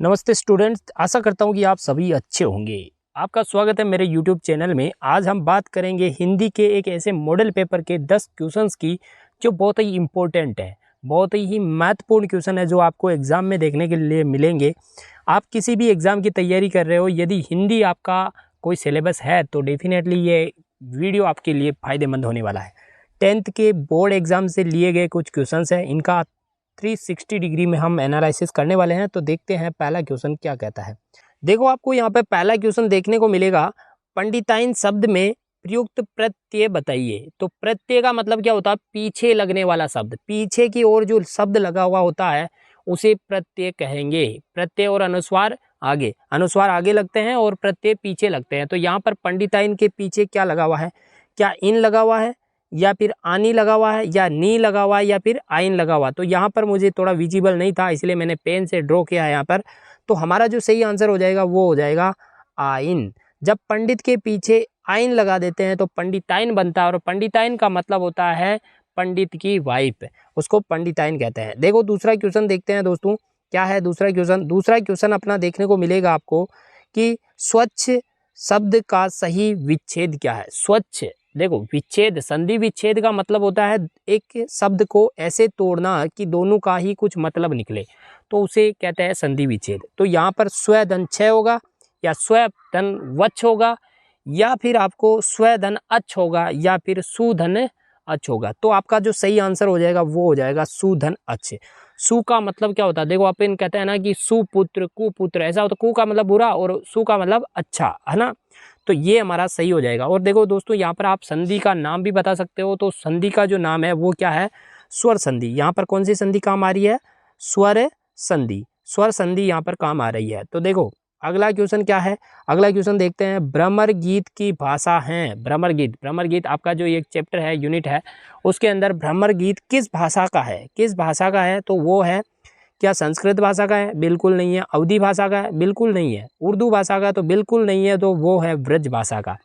नमस्ते स्टूडेंट्स, आशा करता हूँ कि आप सभी अच्छे होंगे। आपका स्वागत है मेरे यूट्यूब चैनल में। आज हम बात करेंगे हिंदी के एक ऐसे मॉडल पेपर के 10 क्वेश्चंस की जो बहुत ही इम्पोर्टेंट है, बहुत ही महत्वपूर्ण क्वेश्चन है जो आपको एग्ज़ाम में देखने के लिए मिलेंगे। आप किसी भी एग्ज़ाम की तैयारी कर रहे हो, यदि हिंदी आपका कोई सिलेबस है तो डेफिनेटली ये वीडियो आपके लिए फ़ायदेमंद होने वाला है। 10th के बोर्ड एग्ज़ाम से लिए गए कुछ क्वेश्चंस हैं, इनका 360 डिग्री में हम एनालिसिस करने वाले हैं। तो देखते हैं पहला क्वेश्चन क्या कहता है। देखो, आपको यहाँ पे पहला क्वेश्चन देखने को मिलेगा, पंडिताइन शब्द में प्रयुक्त प्रत्यय बताइए। तो प्रत्यय का मतलब क्या होता है? पीछे लगने वाला शब्द, पीछे की ओर जो शब्द लगा हुआ होता है उसे प्रत्यय कहेंगे। प्रत्यय और अनुस्वार आगे लगते हैं और प्रत्यय पीछे लगते हैं। तो यहाँ पर पंडिताइन के पीछे क्या लगा हुआ है? क्या इन लगा हुआ है, या फिर आनी लगा हुआ है, या नी लगा हुआ है, या फिर आइन लगा हुआ? तो यहाँ पर मुझे थोड़ा विजिबल नहीं था, इसलिए मैंने पेन से ड्रॉ किया है यहाँ पर। तो हमारा जो सही आंसर हो जाएगा वो हो जाएगा आइन। जब पंडित के पीछे आइन लगा देते हैं तो पंडिताइन बनता है, और पंडिताइन का मतलब होता है पंडित की वाइफ, उसको पंडिताइन कहते हैं। देखो दूसरा क्वेश्चन देखते हैं दोस्तों, क्या है दूसरा क्वेश्चन। दूसरा क्वेश्चन अपना देखने को मिलेगा आपको कि स्वच्छ शब्द का सही विच्छेद क्या है? स्वच्छ, देखो विच्छेद, संधि विच्छेद का मतलब होता है एक शब्द को ऐसे तोड़ना कि दोनों का ही कुछ मतलब निकले, तो उसे कहते हैं संधि विच्छेद। तो यहाँ पर स्व धन छ होगा, या स्व धन वच्छ होगा, या फिर आपको स्व धन अच्छ होगा, या फिर सुधन अच्छ होगा। तो आपका जो सही आंसर हो जाएगा वो हो जाएगा सुधन अच्छ। सु का मतलब क्या होता है? देखो अपन कहते हैं ना कि सुपुत्र कुपुत्र, ऐसा होता है। कु का मतलब बुरा और सु का मतलब अच्छा, है ना? तो ये हमारा सही हो जाएगा। और देखो दोस्तों, यहाँ पर आप संधि का नाम भी बता सकते हो। तो संधि का जो नाम है वो क्या है? स्वर संधि। यहाँ पर कौन सी संधि काम आ रही है? स्वर संधि। स्वर संधि यहाँ पर काम आ रही है। तो देखो अगला क्वेश्चन क्या है। अगला क्वेश्चन देखते हैं, भ्रमर गीत की भाषा है। भ्रमर गीत, भ्रमर गीत आपका जो एक चैप्टर है, यूनिट है, उसके अंदर भ्रमर गीत किस भाषा का है? किस भाषा का है? तो वो है, क्या संस्कृत भाषा का है? बिल्कुल नहीं है। अवधी भाषा का है? बिल्कुल नहीं है। उर्दू भाषा का? तो बिल्कुल नहीं है। तो वो है ब्रज भाषा का।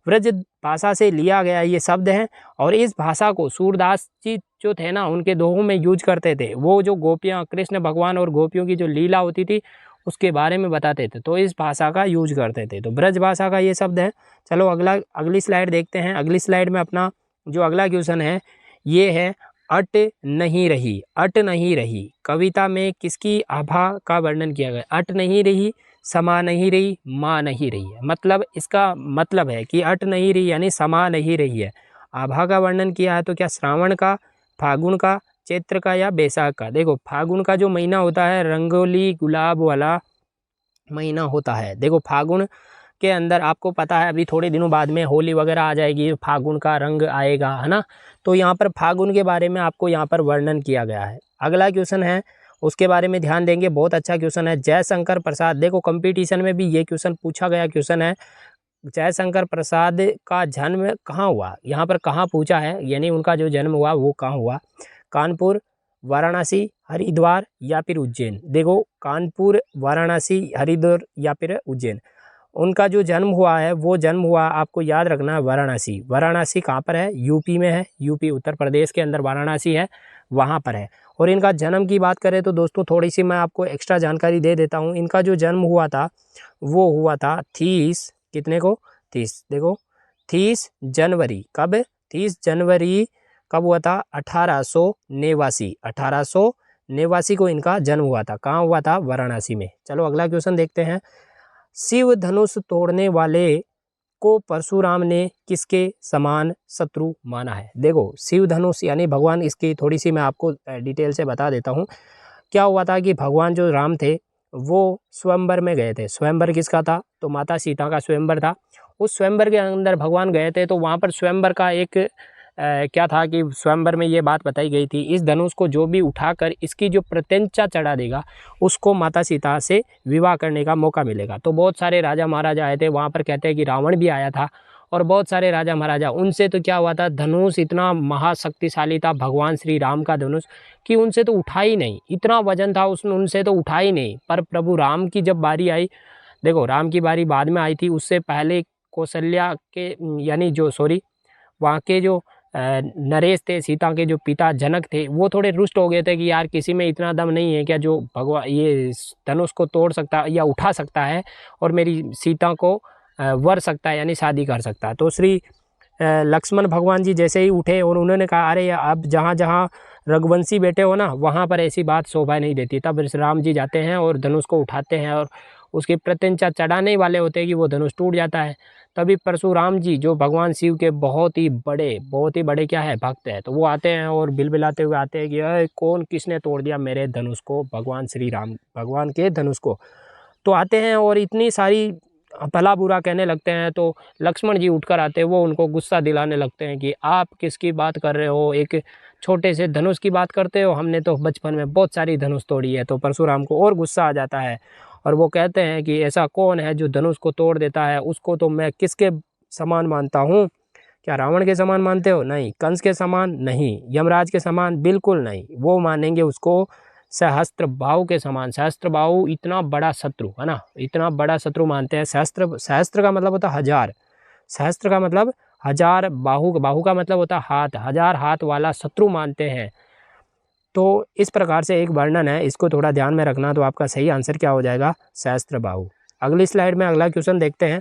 ब्रज भाषा से लिया गया ये शब्द है, और इस भाषा को सूरदास जी जो थे ना, उनके दोहों में यूज करते थे। वो जो गोपियाँ, कृष्ण भगवान और गोपियों की जो लीला होती थी उसके बारे में बताते थे, तो इस भाषा का यूज करते थे। तो ब्रज भाषा का ये शब्द है। चलो अगली स्लाइड देखते हैं। अगली स्लाइड में अपना जो अगला क्वेश्चन है ये है, अट नहीं रही। अट नहीं रही कविता में किसकी आभा का वर्णन किया गया? अट नहीं रही, समा नहीं रही, माँ नहीं रही है। मतलब इसका मतलब है कि अट नहीं रही यानी समा नहीं रही है। आभा का वर्णन किया है तो क्या श्रावण का, फागुन का, चैत्र का, या बैसाख का? देखो फागुन का जो महीना होता है रंगोली गुलाब वाला महीना होता है। देखो फागुन के अंदर आपको पता है अभी थोड़े दिनों बाद में होली वगैरह आ जाएगी, फागुन का रंग आएगा, है ना? तो यहाँ पर फागुन के बारे में आपको यहाँ पर वर्णन किया गया है। अगला क्वेश्चन है, उसके बारे में ध्यान देंगे, बहुत अच्छा क्वेश्चन है। जयशंकर प्रसाद, देखो कंपटीशन में भी ये क्वेश्चन पूछा गया क्वेश्चन है। जयशंकर प्रसाद का जन्म कहाँ हुआ? यहाँ पर कहाँ पूछा है, यानी उनका जो जन्म हुआ वो कहाँ हुआ? कानपुर, वाराणसी, हरिद्वार, या फिर उज्जैन? देखो कानपुर, वाराणसी, हरिद्वार या फिर उज्जैन। उनका जो जन्म हुआ है वो जन्म हुआ, आपको याद रखना है, वाराणसी। वाराणसी कहाँ पर है? यूपी में है। यूपी उत्तर प्रदेश के अंदर वाराणसी है, वहाँ पर है। और इनका जन्म की बात करें तो दोस्तों थोड़ी सी मैं आपको एक्स्ट्रा जानकारी दे देता हूँ। इनका जो जन्म हुआ था वो हुआ था 30, कितने को? 30। देखो 30 जनवरी, कब? 30 जनवरी कब हुआ था? 1889। 1889 को इनका जन्म हुआ था। कहाँ हुआ था? वाराणसी में। चलो अगला क्वेश्चन देखते हैं। शिव धनुष तोड़ने वाले को परशुराम ने किसके समान शत्रु माना है? देखो शिव धनुष यानी भगवान, इसकी थोड़ी सी मैं आपको डिटेल से बता देता हूँ। क्या हुआ था कि भगवान जो राम थे वो स्वयंवर में गए थे। स्वयंवर किसका था? तो माता सीता का स्वयंवर था। उस स्वयंवर के अंदर भगवान गए थे, तो वहाँ पर स्वयंवर का एक क्या था कि स्वयंवर में ये बात बताई गई थी, इस धनुष को जो भी उठाकर इसकी जो प्रत्यंचा चढ़ा देगा उसको माता सीता से विवाह करने का मौका मिलेगा। तो बहुत सारे राजा महाराजा आए थे वहाँ पर, कहते हैं कि रावण भी आया था और बहुत सारे राजा महाराजा। उनसे तो क्या हुआ था, धनुष इतना महाशक्तिशाली था भगवान श्री राम का धनुष कि उनसे तो उठा ही नहीं, इतना वजन था उसने, उनसे तो उठा ही नहीं। पर प्रभु राम की जब बारी आई, देखो राम की बारी बाद में आई थी, उससे पहले कौशल्या के यानी जो वहाँ के जो नरेश थे, सीता के जो पिता जनक थे, वो थोड़े रुष्ट हो गए थे कि यार किसी में इतना दम नहीं है क्या जो भगवान ये धनुष को तोड़ सकता है या उठा सकता है और मेरी सीता को वर सकता है, यानी शादी कर सकता है। तो श्री लक्ष्मण भगवान जी जैसे ही उठे और उन्होंने कहा अरे अब जहाँ जहाँ रघुवंशी बेटे हो ना, वहाँ पर ऐसी बात शोभा नहीं देती। तब राम जी जाते हैं और धनुष को उठाते हैं और उसकी प्रत्यंचा चढ़ाने वाले होते हैं कि वो धनुष टूट जाता है। तभी परशुराम जी जो भगवान शिव के बहुत ही बड़े क्या है भक्त है, तो वो आते हैं और बिलबिलाते हुए आते हैं कि अरे कौन किसने तोड़ दिया मेरे धनुष को, भगवान श्री राम भगवान के धनुष को। तो आते हैं और इतनी सारी भला बुरा कहने लगते हैं। तो लक्ष्मण जी उठकर आते हैं, वो उनको गुस्सा दिलाने लगते हैं कि आप किसकी बात कर रहे हो, एक छोटे से धनुष की बात करते हो, हमने तो बचपन में बहुत सारी धनुष तोड़ी है। तो परशुराम को और गुस्सा आ जाता है और वो कहते हैं कि ऐसा कौन है जो धनुष को तोड़ देता है, उसको तो मैं किसके समान मानता हूँ। क्या रावण के समान मानते हो? नहीं। कंस के समान? नहीं। यमराज के समान? बिल्कुल नहीं। वो मानेंगे उसको सहस्त्रबाहु के समान। सहस्त्रबाहु इतना बड़ा शत्रु है ना, इतना बड़ा शत्रु मानते हैं। सहस्त्र का मतलब होता है हजार, सहस्त्र का मतलब हजार, बाहु का मतलब होता है हाथ, हजार हाथ वाला शत्रु मानते हैं। तो इस प्रकार से एक वर्णन है, इसको थोड़ा ध्यान में रखना। तो आपका सही आंसर क्या हो जाएगा? सहस्त्रबाहु। अगली स्लाइड में अगला क्वेश्चन देखते हैं।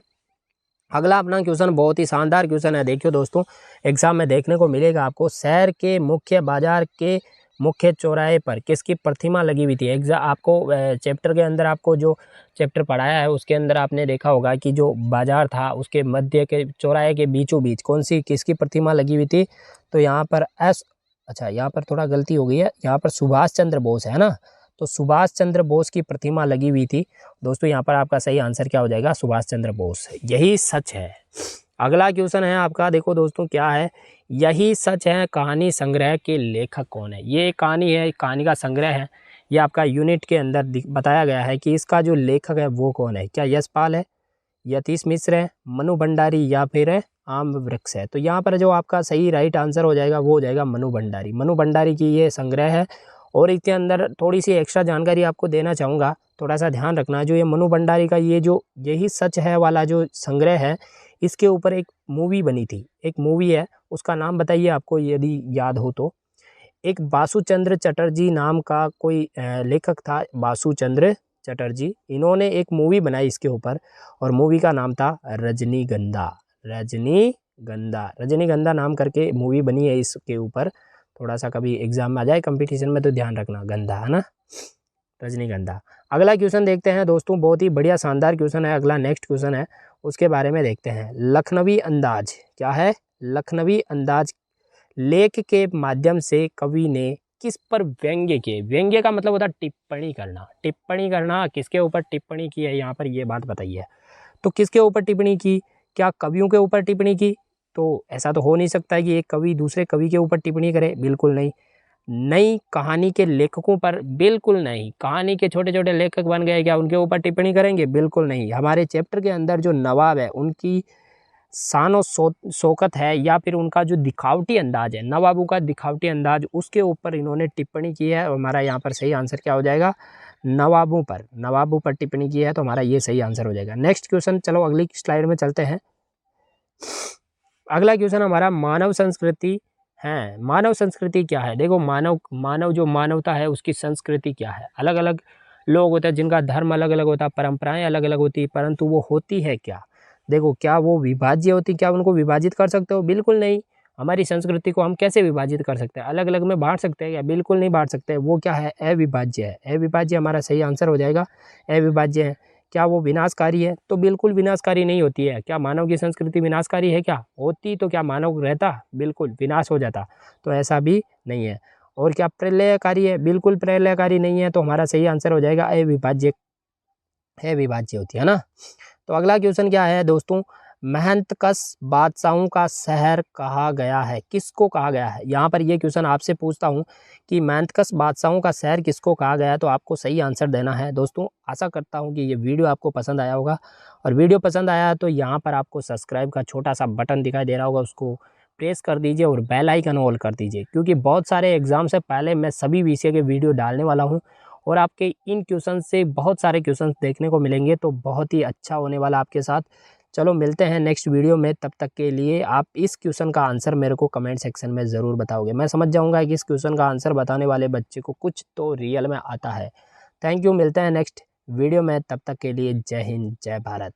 अगला अपना क्वेश्चन बहुत ही शानदार क्वेश्चन है। देखियो दोस्तों, एग्जाम में देखने को मिलेगा आपको। शहर के मुख्य बाजार के मुख्य चौराहे पर किसकी प्रतिमा लगी हुई थी? एग्जाम आपको चैप्टर के अंदर, आपको जो चैप्टर पढ़ाया है उसके अंदर आपने देखा होगा कि जो बाजार था उसके मध्य के चौराहे के बीचों बीच कौन सी किसकी प्रतिमा लगी हुई थी? तो यहाँ पर यहाँ पर थोड़ा गलती हो गई है, यहाँ पर सुभाष चंद्र बोस है ना, तो सुभाष चंद्र बोस की प्रतिमा लगी हुई थी। दोस्तों यहाँ पर आपका सही आंसर क्या हो जाएगा? सुभाष चंद्र बोस। यही सच है। अगला क्वेश्चन है आपका, देखो दोस्तों क्या है, यही सच है कहानी संग्रह के लेखक कौन है? ये कहानी है, कहानी का संग्रह है, ये आपका यूनिट के अंदर बताया गया है कि इसका जो लेखक है वो कौन है। क्या यशपाल है, यतीश मिश्र है, मनु भंडारी या फिर है आम वृक्ष है? तो यहाँ पर जो आपका सही राइट आंसर हो जाएगा वो हो जाएगा मनु भंडारी। मनु भंडारी की ये संग्रह है। और इसके अंदर थोड़ी सी एक्स्ट्रा जानकारी आपको देना चाहूँगा, थोड़ा सा ध्यान रखना। जो ये मनु भंडारी का ये जो यही सच है वाला जो संग्रह है, इसके ऊपर एक मूवी बनी थी, एक मूवी है, उसका नाम बताइए आपको यदि याद हो तो। एक बासुचंद्र चटर्जी नाम का कोई लेखक था, बासुचंद्र चटर्जी, इन्होंने एक मूवी बनाई इसके ऊपर और मूवी का नाम था रजनीगंधा। रजनीगंधा नाम करके मूवी बनी है इसके ऊपर। थोड़ा सा कभी एग्जाम में आ जाए कंपटीशन में तो ध्यान रखना, गंधा है ना, रजनीगंधा। अगला क्वेश्चन देखते हैं दोस्तों, बहुत ही बढ़िया शानदार क्वेश्चन है। अगला नेक्स्ट क्वेश्चन है, उसके बारे में देखते हैं। लखनवी अंदाज क्या है? लखनवी अंदाज लेख के माध्यम से कवि ने किस पर व्यंग्य किए? व्यंग्य का मतलब होता है टिप्पणी करना। टिप्पणी करना, किसके ऊपर टिप्पणी की है यहाँ पर ये बात बताइए। तो किसके ऊपर टिप्पणी की? क्या कवियों के ऊपर टिप्पणी की? तो ऐसा तो हो नहीं सकता है कि एक कवि दूसरे कवि के ऊपर टिप्पणी करे, बिल्कुल नहीं। नई कहानी के लेखकों पर? बिल्कुल नहीं। कहानी के छोटे छोटे लेखक बन गए, क्या उनके ऊपर टिप्पणी करेंगे? बिल्कुल नहीं। हमारे चैप्टर के अंदर जो नवाब है उनकी शान शौकत है या फिर उनका जो दिखावटी अंदाज है, नवाबों का दिखावटी अंदाज, उसके ऊपर इन्होंने टिप्पणी की है। हमारा यहाँ पर सही आंसर क्या हो जाएगा? नवाबों पर टिप्पणी की है, तो हमारा ये सही आंसर हो जाएगा। नेक्स्ट क्वेश्चन, चलो अगली स्लाइड में चलते हैं। अगला क्वेश्चन हमारा मानव संस्कृति है। मानव संस्कृति क्या है? देखो मानव जो मानवता है उसकी संस्कृति क्या है? अलग अलग लोग होते हैं जिनका धर्म अलग अलग होता है, परंपराएं अलग अलग होती है, परंतु वो होती है क्या? देखो, क्या वो विभाज्य होती? क्या उनको विभाजित कर सकते हो? बिल्कुल नहीं। हमारी संस्कृति को हम कैसे विभाजित कर सकते हैं? अलग अलग में बांट सकते हैं क्या? बिल्कुल नहीं बांट सकते। वो क्या है? अविभाज्य है। अविभाज्य हमारा सही आंसर हो जाएगा, अविभाज्य है। क्या वो विनाशकारी है? तो बिल्कुल विनाशकारी नहीं होती है। क्या मानव की संस्कृति विनाशकारी है? क्या होती तो क्या मानव रहता? बिल्कुल विनाश हो जाता, तो ऐसा भी नहीं है। और क्या प्रलयकारी है? बिल्कुल प्रलयकारी नहीं है, तो हमारा सही आंसर हो जाएगा अविभाज्य। अविभाज्य होती है ना। तो अगला क्वेश्चन क्या है दोस्तों, मेहंतकश बादशाहों का शहर कहा गया है? किसको कहा गया है? यहाँ पर ये क्वेश्चन आपसे पूछता हूँ कि मेहंतकश बादशाहों का शहर किसको कहा गया है, तो आपको सही आंसर देना है। दोस्तों आशा करता हूँ कि ये वीडियो आपको पसंद आया होगा, और वीडियो पसंद आया तो यहाँ पर आपको सब्सक्राइब का छोटा सा बटन दिखाई दे रहा होगा, उसको प्रेस कर दीजिए और बेल आइकन ऑल कर दीजिए, क्योंकि बहुत सारे एग्जाम से पहले मैं सभी विषय के वीडियो डालने वाला हूँ और आपके इन क्वेश्चन से बहुत सारे क्वेश्चन देखने को मिलेंगे, तो बहुत ही अच्छा होने वाला आपके साथ। चलो मिलते हैं नेक्स्ट वीडियो में, तब तक के लिए आप इस क्वेश्चन का आंसर मेरे को कमेंट सेक्शन में ज़रूर बताओगे। मैं समझ जाऊंगा कि इस क्वेश्चन का आंसर बताने वाले बच्चे को कुछ तो रियल में आता है। थैंक यू, मिलते हैं नेक्स्ट वीडियो में, तब तक के लिए जय हिंद जय भारत।